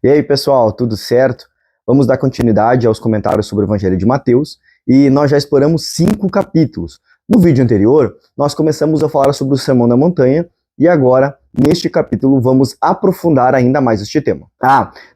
E aí, pessoal, tudo certo? Vamos dar continuidade aos comentários sobre o Evangelho de Mateus e nós já exploramos 5 capítulos. No vídeo anterior, nós começamos a falar sobre o Sermão da Montanha e agora, neste capítulo, vamos aprofundar ainda mais este tema.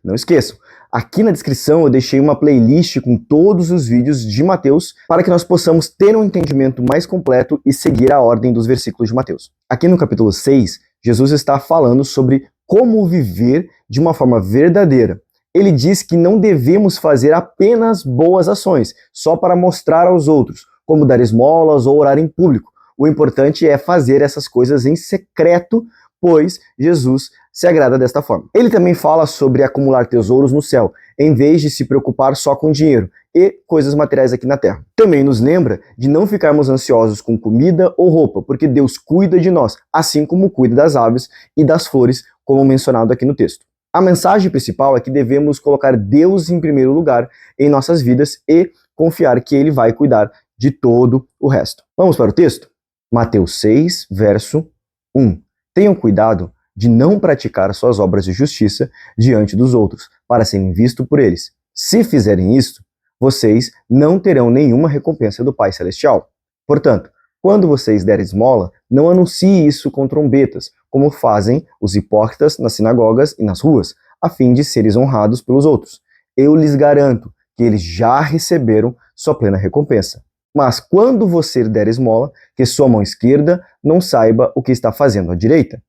Não esqueçam, aqui na descrição eu deixei uma playlist com todos os vídeos de Mateus para que nós possamos ter um entendimento mais completo e seguir a ordem dos versículos de Mateus. Aqui no capítulo 6, Jesus está falando sobre como viver de uma forma verdadeira. Ele diz que não devemos fazer apenas boas ações, só para mostrar aos outros, como dar esmolas ou orar em público. O importante é fazer essas coisas em secreto, pois Jesus se agrada desta forma. Ele também fala sobre acumular tesouros no céu, em vez de se preocupar só com dinheiro e coisas materiais aqui na terra. Também nos lembra de não ficarmos ansiosos com comida ou roupa, porque Deus cuida de nós, assim como cuida das aves e das flores, como mencionado aqui no texto. A mensagem principal é que devemos colocar Deus em primeiro lugar em nossas vidas e confiar que Ele vai cuidar de todo o resto. Vamos para o texto? Mateus 6, verso 1. Tenham cuidado de não praticar suas obras de justiça diante dos outros, para serem vistos por eles. Se fizerem isto, vocês não terão nenhuma recompensa do Pai Celestial. Portanto, quando vocês derem esmola, não anuncie isso com trombetas, como fazem os hipócritas nas sinagogas e nas ruas, a fim de serem honrados pelos outros. Eu lhes garanto que eles já receberam sua plena recompensa. Mas quando você der esmola, que sua mão esquerda não saiba o que está fazendo a direita,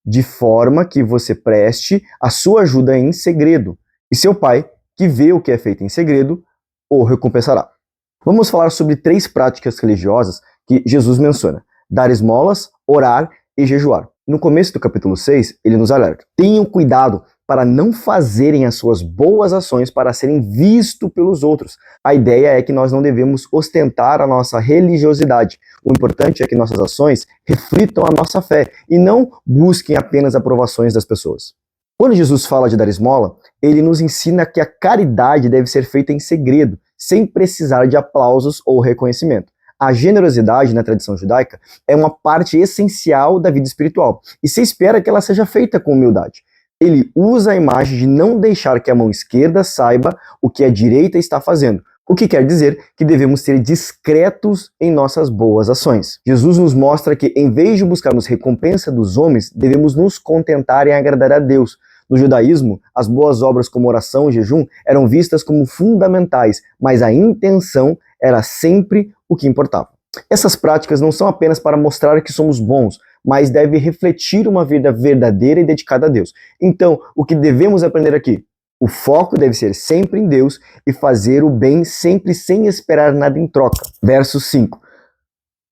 de forma que você preste a sua ajuda em segredo, e seu pai, que vê o que é feito em segredo, o recompensará. Vamos falar sobre 3 práticas religiosas que Jesus menciona: dar esmolas, orar e jejuar. No começo do capítulo 6, ele nos alerta: tenham cuidado para não fazerem as suas boas ações para serem vistos pelos outros. A ideia é que nós não devemos ostentar a nossa religiosidade. O importante é que nossas ações reflitam a nossa fé e não busquem apenas aprovações das pessoas. Quando Jesus fala de dar esmola, ele nos ensina que a caridade deve ser feita em segredo, sem precisar de aplausos ou reconhecimento. A generosidade na tradição judaica é uma parte essencial da vida espiritual e se espera que ela seja feita com humildade. Ele usa a imagem de não deixar que a mão esquerda saiba o que a direita está fazendo, o que quer dizer que devemos ser discretos em nossas boas ações. Jesus nos mostra que, em vez de buscarmos recompensa dos homens, devemos nos contentar em agradar a Deus. No judaísmo, as boas obras como oração e jejum eram vistas como fundamentais, mas a intenção era sempre o que importava. Essas práticas não são apenas para mostrar que somos bons, mas devem refletir uma vida verdadeira e dedicada a Deus. Então, o que devemos aprender aqui? O foco deve ser sempre em Deus e fazer o bem sempre sem esperar nada em troca. Verso 5.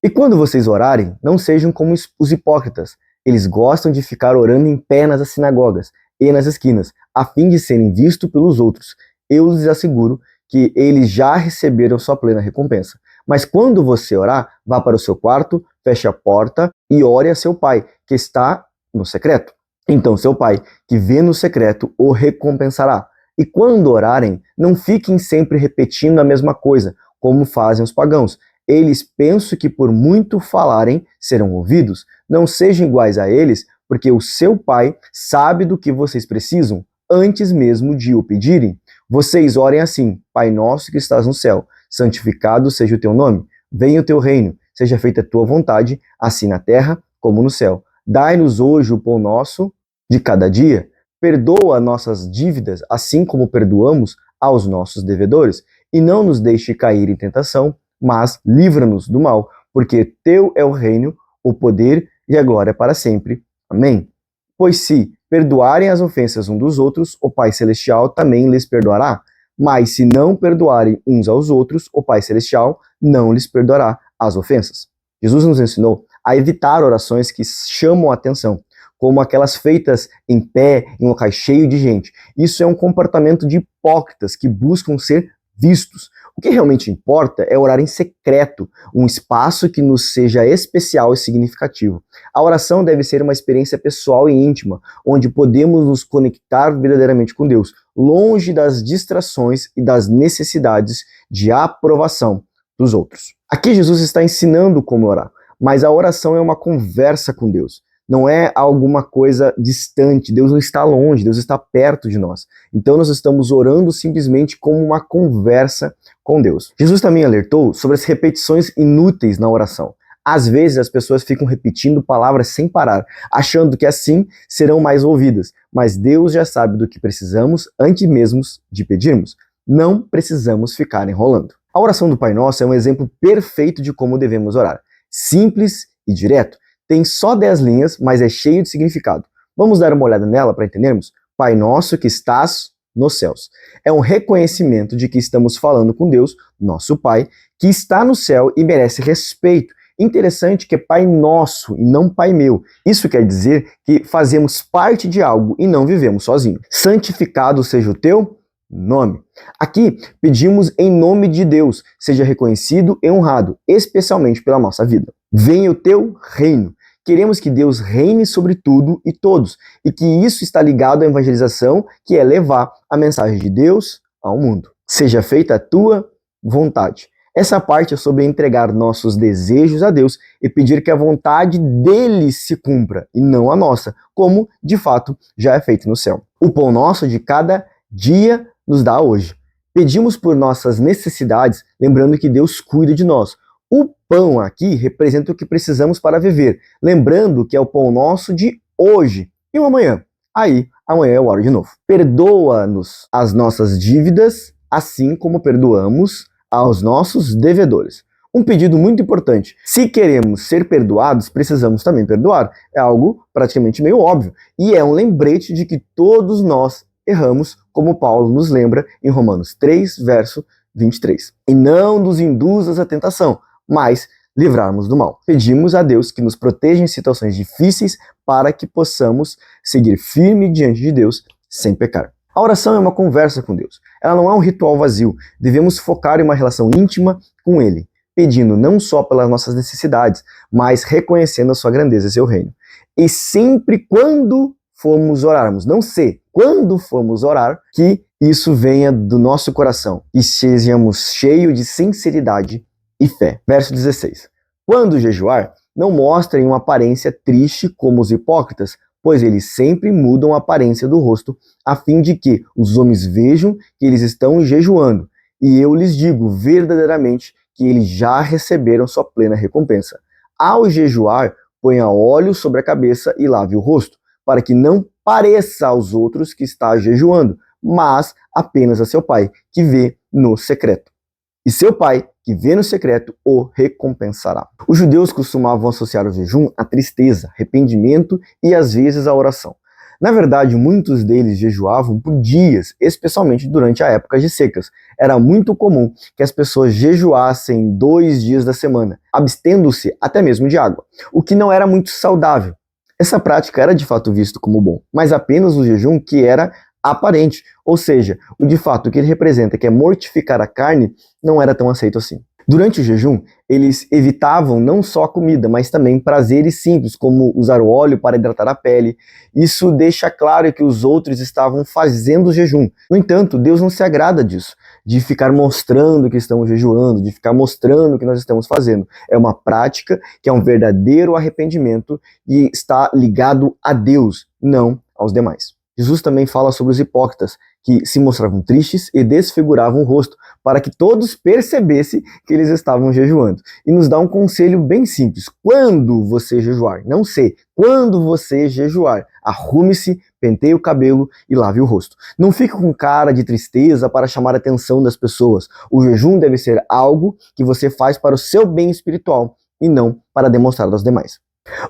E quando vocês orarem, não sejam como os hipócritas. Eles gostam de ficar orando em pé nas sinagogas e nas esquinas, a fim de serem vistos pelos outros. Eu lhes asseguro que eles já receberam sua plena recompensa. Mas quando você orar, vá para o seu quarto, feche a porta e ore a seu pai, que está no secreto. Então seu pai, que vê no secreto, o recompensará. E quando orarem, não fiquem sempre repetindo a mesma coisa, como fazem os pagãos. Eles pensam que por muito falarem, serão ouvidos. Não sejam iguais a eles, porque o seu pai sabe do que vocês precisam, antes mesmo de o pedirem. Vocês orem assim: Pai nosso que estás no céu, santificado seja o teu nome, venha o teu reino, seja feita a tua vontade, assim na terra como no céu. Dai-nos hoje o pão nosso de cada dia, perdoa nossas dívidas, assim como perdoamos aos nossos devedores, e não nos deixe cair em tentação, mas livra-nos do mal, porque teu é o reino, o poder e a glória para sempre. Amém. Pois se perdoarem as ofensas uns dos outros, o Pai Celestial também lhes perdoará. Mas se não perdoarem uns aos outros, o Pai Celestial não lhes perdoará as ofensas. Jesus nos ensinou a evitar orações que chamam a atenção, como aquelas feitas em pé, em locais cheios de gente. Isso é um comportamento de hipócritas que buscam ser vistos. O que realmente importa é orar em secreto, um espaço que nos seja especial e significativo. A oração deve ser uma experiência pessoal e íntima, onde podemos nos conectar verdadeiramente com Deus, longe das distrações e das necessidades de aprovação dos outros. Aqui Jesus está ensinando como orar, mas a oração é uma conversa com Deus. não é alguma coisa distante, Deus não está longe, Deus está perto de nós. Então nós estamos orando simplesmente como uma conversa com Deus. Jesus também alertou sobre as repetições inúteis na oração. Às vezes as pessoas ficam repetindo palavras sem parar, achando que assim serão mais ouvidas, mas Deus já sabe do que precisamos antes mesmo de pedirmos. Não precisamos ficar enrolando. A oração do Pai Nosso é um exemplo perfeito de como devemos orar. Simples e direto. Tem só 10 linhas, mas é cheio de significado. Vamos dar uma olhada nela para entendermos? Pai Nosso que estás nos céus. É um reconhecimento de que estamos falando com Deus, nosso Pai, que está no céu e merece respeito. Interessante que é Pai Nosso e não Pai Meu. Isso quer dizer que fazemos parte de algo e não vivemos sozinhos. Santificado seja o teu nome. Aqui pedimos em nome de Deus, seja reconhecido e honrado, especialmente pela nossa vida. Venha o teu reino. Queremos que Deus reine sobre tudo e todos, e que isso está ligado à evangelização, que é levar a mensagem de Deus ao mundo. Seja feita a tua vontade. Essa parte é sobre entregar nossos desejos a Deus e pedir que a vontade dele se cumpra, e não a nossa, como de fato já é feito no céu. O pão nosso de cada dia nos dá hoje. Pedimos por nossas necessidades, lembrando que Deus cuida de nós. O pão aqui representa o que precisamos para viver, lembrando que é o pão nosso de hoje e o amanhã. Aí, amanhã eu oro de novo. Perdoa-nos as nossas dívidas, assim como perdoamos aos nossos devedores. Um pedido muito importante. Se queremos ser perdoados, precisamos também perdoar. É algo praticamente meio óbvio. E é um lembrete de que todos nós erramos, como Paulo nos lembra em Romanos 3, verso 23. E não nos induzas à tentação, mas livrarmos do mal. Pedimos a Deus que nos proteja em situações difíceis para que possamos seguir firme diante de Deus sem pecar. A oração é uma conversa com Deus. Ela não é um ritual vazio. Devemos focar em uma relação íntima com Ele, pedindo não só pelas nossas necessidades, mas reconhecendo a sua grandeza e seu reino. E sempre quando formos orarmos, não se, quando formos orar, que isso venha do nosso coração e sejamos cheios de sinceridade e fé. Verso 16. Quando jejuar, não mostrem uma aparência triste como os hipócritas, pois eles sempre mudam a aparência do rosto, a fim de que os homens vejam que eles estão jejuando. E eu lhes digo verdadeiramente que eles já receberam sua plena recompensa. Ao jejuar, ponha óleo sobre a cabeça e lave o rosto, para que não pareça aos outros que está jejuando, mas apenas a seu Pai, que vê no secreto. E seu Pai, que vê no secreto, o recompensará. Os judeus costumavam associar o jejum à tristeza, arrependimento e às vezes à oração. Na verdade, muitos deles jejuavam por dias, especialmente durante a época de secas. Era muito comum que as pessoas jejuassem 2 dias da semana, abstendo-se até mesmo de água, o que não era muito saudável. Essa prática era de fato visto como bom, mas apenas o jejum que era aparente, ou seja, o de fato o que ele representa, que é mortificar a carne, não era tão aceito assim. Durante o jejum, eles evitavam não só a comida, mas também prazeres simples, como usar o óleo para hidratar a pele. Isso deixa claro que os outros estavam fazendo o jejum. No entanto, Deus não se agrada disso, de ficar mostrando que estamos jejuando, de ficar mostrando o que nós estamos fazendo. É uma prática que é um verdadeiro arrependimento e está ligado a Deus, não aos demais. Jesus também fala sobre os hipócritas, que se mostravam tristes e desfiguravam o rosto, para que todos percebessem que eles estavam jejuando. E nos dá um conselho bem simples. Quando você jejuar, não sei, quando você jejuar, arrume-se, penteie o cabelo e lave o rosto. Não fique com cara de tristeza para chamar a atenção das pessoas. O jejum deve ser algo que você faz para o seu bem espiritual e não para demonstrar aos demais.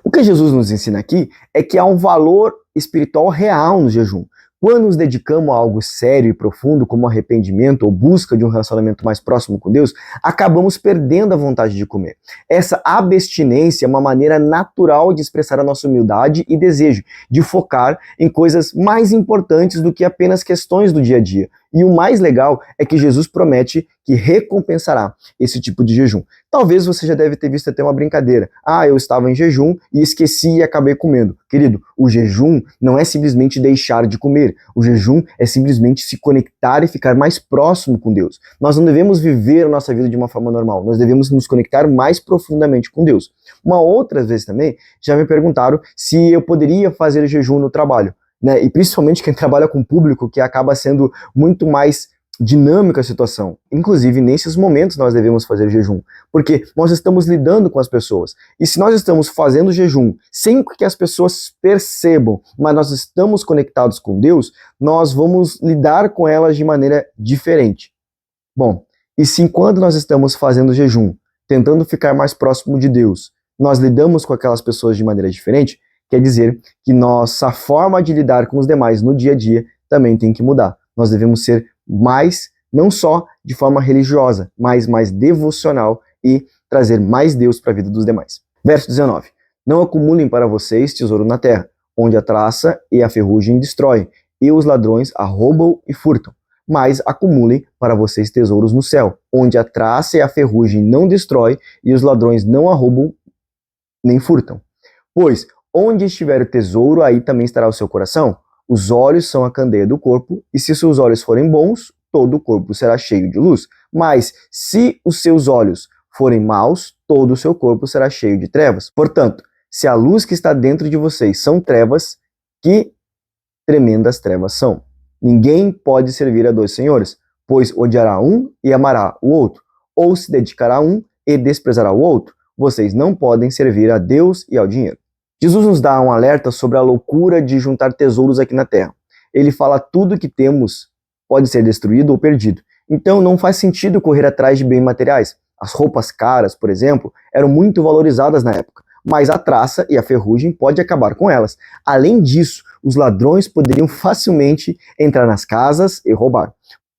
O que Jesus nos ensina aqui é que há um valor espiritual real no jejum. Quando nos dedicamos a algo sério e profundo, como arrependimento ou busca de um relacionamento mais próximo com Deus, acabamos perdendo a vontade de comer. Essa abstinência é uma maneira natural de expressar a nossa humildade e desejo de focar em coisas mais importantes do que apenas questões do dia a dia. E o mais legal é que Jesus promete que recompensará esse tipo de jejum. Talvez você já deve ter visto até uma brincadeira. Ah, eu estava em jejum e esqueci e acabei comendo. Querido, o jejum não é simplesmente deixar de comer. O jejum é simplesmente se conectar e ficar mais próximo com Deus. Nós não devemos viver a nossa vida de uma forma normal. Nós devemos nos conectar mais profundamente com Deus. Uma outra vez também, já me perguntaram se eu poderia fazer jejum no trabalho, né? E principalmente quem trabalha com público, que acaba sendo muito mais dinâmica a situação. Inclusive, nesses momentos nós devemos fazer jejum, porque nós estamos lidando com as pessoas. E se nós estamos fazendo jejum sem que as pessoas percebam, mas nós estamos conectados com Deus, nós vamos lidar com elas de maneira diferente. Bom, e se enquanto nós estamos fazendo jejum, tentando ficar mais próximo de Deus, nós lidamos com aquelas pessoas de maneira diferente, quer dizer que nossa forma de lidar com os demais no dia a dia também tem que mudar. Nós devemos ser mais, não só de forma religiosa, mas mais devocional e trazer mais Deus para a vida dos demais. Verso 19. Não acumulem para vocês tesouro na terra, onde a traça e a ferrugem destroem, e os ladrões arrombam e furtam. Mas acumulem para vocês tesouros no céu, onde a traça e a ferrugem não destrói, e os ladrões não arrombam nem furtam. Pois onde estiver o tesouro, aí também estará o seu coração. Os olhos são a candeia do corpo, e se seus olhos forem bons, todo o corpo será cheio de luz. Mas se os seus olhos forem maus, todo o seu corpo será cheio de trevas. Portanto, se a luz que está dentro de vocês são trevas, que tremendas trevas são. Ninguém pode servir a dois senhores, pois odiará um e amará o outro, ou se dedicará a um e desprezará o outro. Vocês não podem servir a Deus e ao dinheiro. Jesus nos dá um alerta sobre a loucura de juntar tesouros aqui na terra. Ele fala tudo que temos pode ser destruído ou perdido. Então não faz sentido correr atrás de bens materiais. As roupas caras, por exemplo, eram muito valorizadas na época, mas a traça e a ferrugem podem acabar com elas. Além disso, os ladrões poderiam facilmente entrar nas casas e roubar.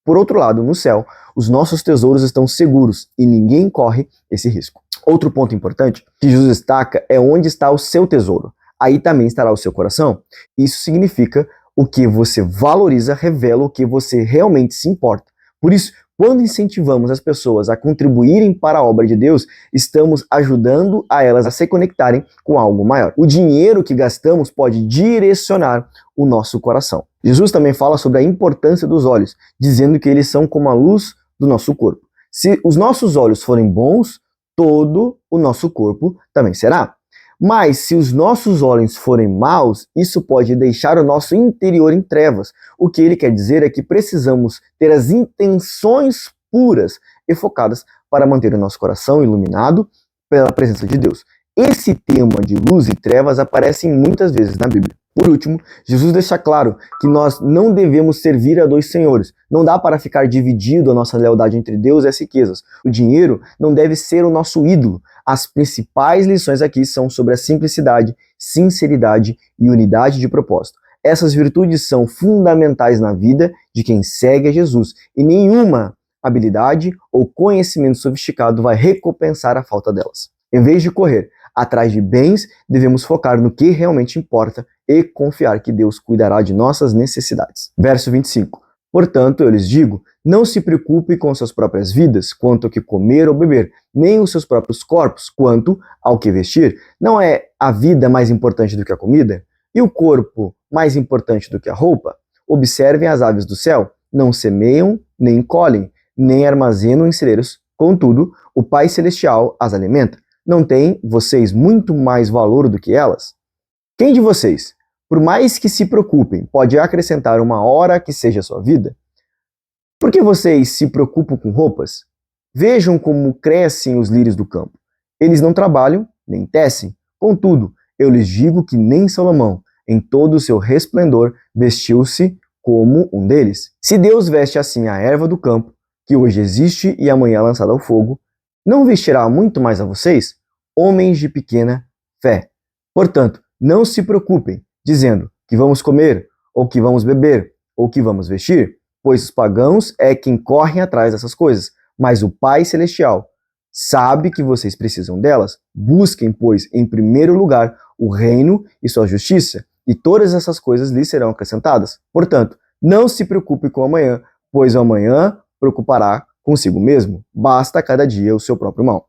Por outro lado, no céu, os nossos tesouros estão seguros e ninguém corre esse risco. Outro ponto importante que Jesus destaca é onde está o seu tesouro. Aí também estará o seu coração. Isso significa o que você valoriza revela o que você realmente se importa. Por isso, quando incentivamos as pessoas a contribuírem para a obra de Deus, estamos ajudando a elas a se conectarem com algo maior. O dinheiro que gastamos pode direcionar o nosso coração. Jesus também fala sobre a importância dos olhos, dizendo que eles são como a luz do nosso corpo. Se os nossos olhos forem bons, todo o nosso corpo também será. Mas se os nossos olhos forem maus, isso pode deixar o nosso interior em trevas. O que ele quer dizer é que precisamos ter as intenções puras e focadas para manter o nosso coração iluminado pela presença de Deus. Esse tema de luz e trevas aparece muitas vezes na Bíblia. Por último, Jesus deixa claro que nós não devemos servir a dois senhores. Não dá para ficar dividido a nossa lealdade entre Deus e as riquezas. O dinheiro não deve ser o nosso ídolo. As principais lições aqui são sobre a simplicidade, sinceridade e unidade de propósito. Essas virtudes são fundamentais na vida de quem segue a Jesus, e nenhuma habilidade ou conhecimento sofisticado vai recompensar a falta delas. Em vez de correr atrás de bens, devemos focar no que realmente importa e confiar que Deus cuidará de nossas necessidades. Verso 25. Portanto, eu lhes digo, não se preocupe com suas próprias vidas, quanto ao que comer ou beber, nem os seus próprios corpos, quanto ao que vestir. Não é a vida mais importante do que a comida? E o corpo mais importante do que a roupa? Observem as aves do céu, não semeiam, nem colhem, nem armazenam em celeiros. Contudo, o Pai Celestial as alimenta. Não têm vocês muito mais valor do que elas? Quem de vocês, por mais que se preocupem, pode acrescentar uma hora que seja a sua vida? Por que vocês se preocupam com roupas? Vejam como crescem os lírios do campo. Eles não trabalham, nem tecem. Contudo, eu lhes digo que nem Salomão, em todo o seu resplendor, vestiu-se como um deles. Se Deus veste assim a erva do campo, que hoje existe e amanhã é lançada ao fogo, não vestirá muito mais a vocês, homens de pequena fé. Portanto, não se preocupem, dizendo que vamos comer, ou que vamos beber, ou que vamos vestir, pois os pagãos é quem correm atrás dessas coisas, mas o Pai Celestial sabe que vocês precisam delas. Busquem, pois, em primeiro lugar o reino e sua justiça, e todas essas coisas lhes serão acrescentadas. Portanto, não se preocupe com o amanhã, pois o amanhã preocupará consigo mesmo. Basta cada dia o seu próprio mal.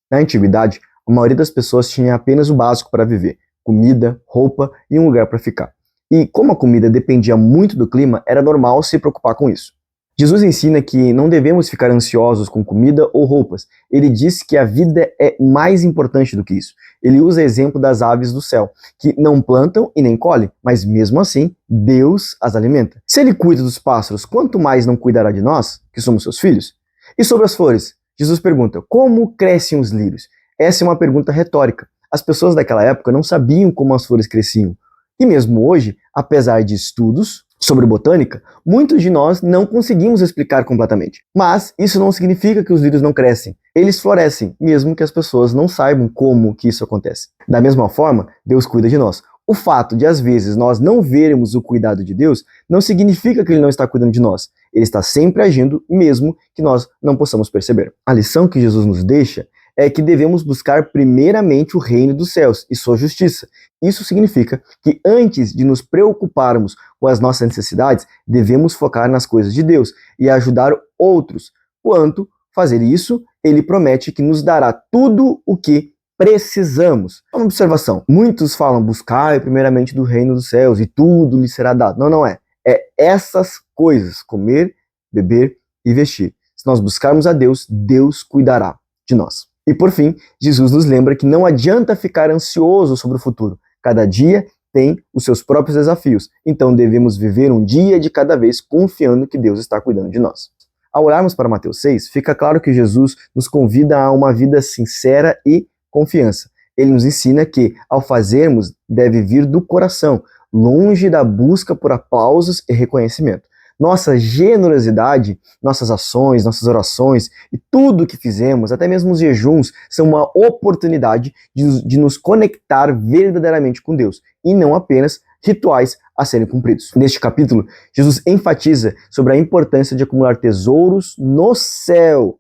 Na antiguidade, a maioria das pessoas tinha apenas o básico para viver: comida, roupa e um lugar para ficar. E como a comida dependia muito do clima, era normal se preocupar com isso. Jesus ensina que não devemos ficar ansiosos com comida ou roupas. Ele diz que a vida é mais importante do que isso. Ele usa o exemplo das aves do céu, que não plantam e nem colhem, mas mesmo assim, Deus as alimenta. Se ele cuida dos pássaros, quanto mais não cuidará de nós, que somos seus filhos? E sobre as flores? Jesus pergunta: como crescem os lírios? Essa é uma pergunta retórica. As pessoas daquela época não sabiam como as flores cresciam. E mesmo hoje, apesar de estudos sobre botânica, muitos de nós não conseguimos explicar completamente. Mas isso não significa que os lírios não crescem. Eles florescem, mesmo que as pessoas não saibam como que isso acontece. Da mesma forma, Deus cuida de nós. O fato de, às vezes, nós não vermos o cuidado de Deus não significa que Ele não está cuidando de nós. Ele está sempre agindo, mesmo que nós não possamos perceber. A lição que Jesus nos deixa é que devemos buscar primeiramente o reino dos céus e sua justiça. Isso significa que antes de nos preocuparmos com as nossas necessidades, devemos focar nas coisas de Deus e ajudar outros. Quanto fazer isso, Ele promete que nos dará tudo o que precisamos. Uma observação: muitos falam buscar primeiramente do reino dos céus e tudo lhe será dado. Não é. É essas coisas: comer, beber e vestir. Se nós buscarmos a Deus, Deus cuidará de nós. E por fim, Jesus nos lembra que não adianta ficar ansioso sobre o futuro. Cada dia tem os seus próprios desafios. Então devemos viver um dia de cada vez, confiando que Deus está cuidando de nós. Ao olharmos para Mateus 6, fica claro que Jesus nos convida a uma vida sincera e confiança. Ele nos ensina que, ao fazermos, deve vir do coração, longe da busca por aplausos e reconhecimento. Nossa generosidade, nossas ações, nossas orações e tudo o que fizemos, até mesmo os jejuns, são uma oportunidade de nos conectar verdadeiramente com Deus e não apenas rituais a serem cumpridos. Neste capítulo, Jesus enfatiza sobre a importância de acumular tesouros no céu.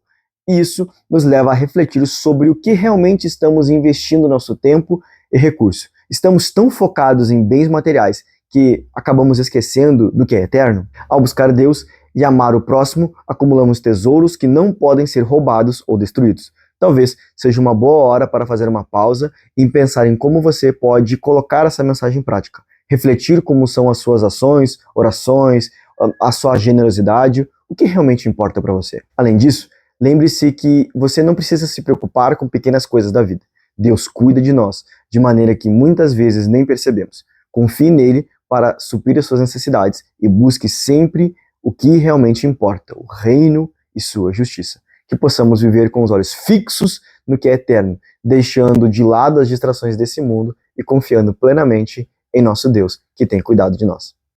Isso nos leva a refletir sobre o que realmente estamos investindo nosso tempo e recurso. Estamos tão focados em bens materiais que acabamos esquecendo do que é eterno? Ao buscar Deus e amar o próximo, acumulamos tesouros que não podem ser roubados ou destruídos. Talvez seja uma boa hora para fazer uma pausa e pensar em como você pode colocar essa mensagem em prática. Refletir como são as suas ações, orações, a sua generosidade, o que realmente importa para você. Além disso, lembre-se que você não precisa se preocupar com pequenas coisas da vida. Deus cuida de nós, de maneira que muitas vezes nem percebemos. Confie nele para suprir as suas necessidades e busque sempre o que realmente importa, o reino e sua justiça. Que possamos viver com os olhos fixos no que é eterno, deixando de lado as distrações desse mundo e confiando plenamente em nosso Deus, que tem cuidado de nós.